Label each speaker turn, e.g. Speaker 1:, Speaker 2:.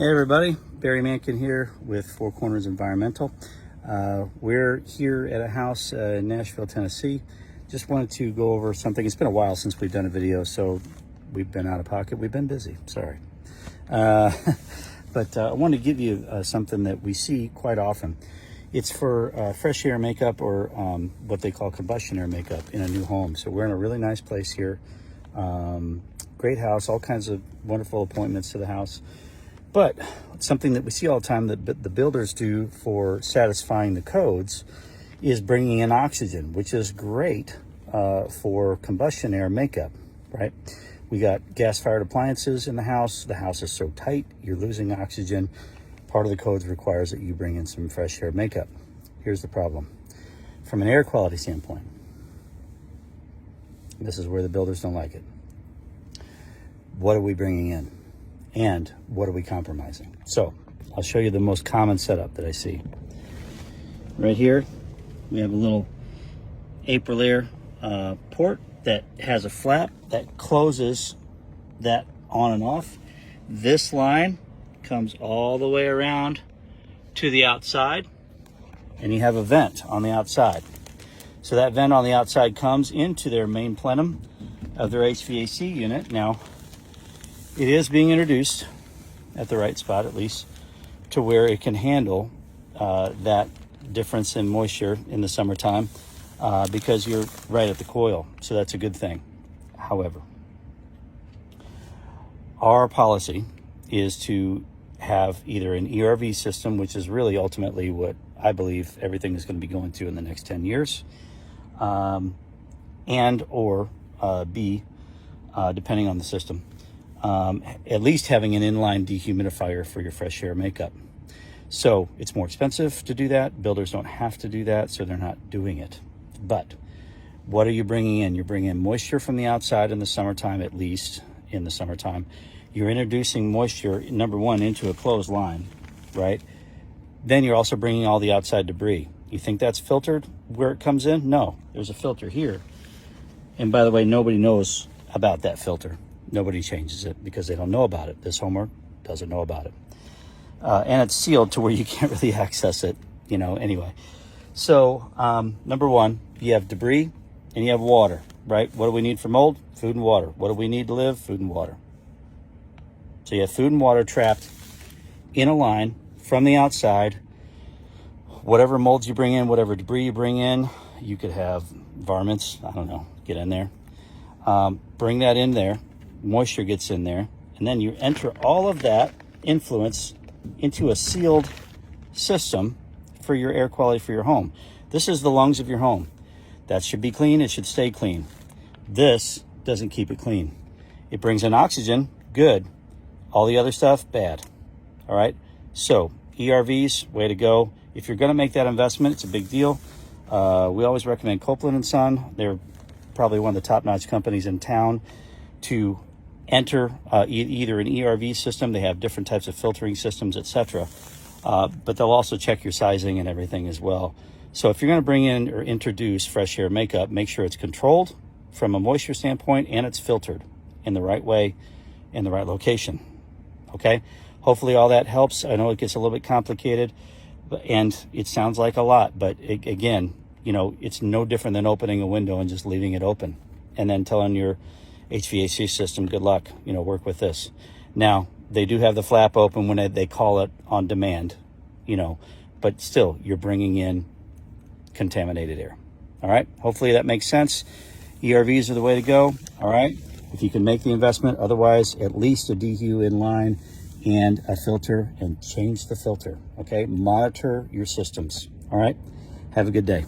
Speaker 1: Hey everybody, Barry Mankin here with Four Corners Environmental. We're here at a house in Nashville, Tennessee. Just wanted to go over something. It's been a while since we've done a video, so we've been out of pocket. We've been busy, sorry. But I wanted to give you something that we see quite often. It's for fresh air makeup or what they call combustion air makeup in a new home. So we're in a really nice place here. Great house, all kinds of wonderful appointments to the house. But something that we see all the time that the builders do for satisfying the codes is bringing in oxygen, which is great for combustion air makeup, right? We got gas-fired appliances in the house. The house is so tight, you're losing oxygen. Part of the codes requires that you bring in some fresh air makeup. Here's the problem. From an air quality standpoint, this is where the builders don't like it. What are we bringing in? And what are we compromising? So I'll show you the most common setup that I see. Right here, we have a little Aprilaire port that has a flap that closes that on and off. This line comes all the way around to the outside, and you have a vent on the outside. So that vent on the outside comes into their main plenum of their HVAC unit. Now, it is being introduced at the right spot, at least, to where it can handle that difference in moisture in the summertime because you're right at the coil. So that's a good thing. However, our policy is to have either an ERV system, which is really ultimately what I believe everything is going to be going to in the next 10 years, and or B, depending on the system, at least having an inline dehumidifier for your fresh air makeup. So it's more expensive to do that. Builders don't have to do that, so they're not doing it. But what are you bringing in? You're bringing in moisture from the outside in the summertime, at least in the summertime. You're introducing moisture, number one, into a closed line, right? Then you're also bringing all the outside debris. You think that's filtered where it comes in? No, there's a filter here. And by the way, nobody knows about that filter. Nobody changes it because they don't know about it. This homeowner doesn't know about it. And it's sealed to where you can't really access it, anyway. So, number one, you have debris and you have water, right? What do we need for mold? Food and water. What do we need to live? Food and water. So you have food and water trapped in a line from the outside. Whatever molds you bring in, whatever debris you bring in, you could have varmints, I don't know, get in there. Bring that in there. Moisture gets in there, and then you enter all of that influence into a sealed system for your air quality for your home. This is the lungs of your home. That should be clean. It should stay clean. This doesn't keep it clean. It brings in oxygen, good. All the other stuff, bad. All right? So ERVs, way to go. If you're going to make that investment, it's a big deal. We always recommend Copeland & Son. They're probably one of the top-notch companies in town to enter either an ERV system. They have different types of filtering systems, etc. But they'll also check your sizing and everything as well. So if you're going to bring in or introduce fresh air makeup, make sure it's controlled from a moisture standpoint and it's filtered in the right way, in the right location. Okay? Hopefully all that helps. I know it gets a little bit complicated, and it sounds like a lot, but again, it's no different than opening a window and just leaving it open and then telling your HVAC system, good luck, work with this. Now, they do have the flap open when they call it on demand, but still, you're bringing in contaminated air. All right? Hopefully that makes sense. ERVs are the way to go. All right? If you can make the investment, otherwise, at least a dehu in line and a filter, and change the filter. Okay? Monitor your systems. All right? Have a good day.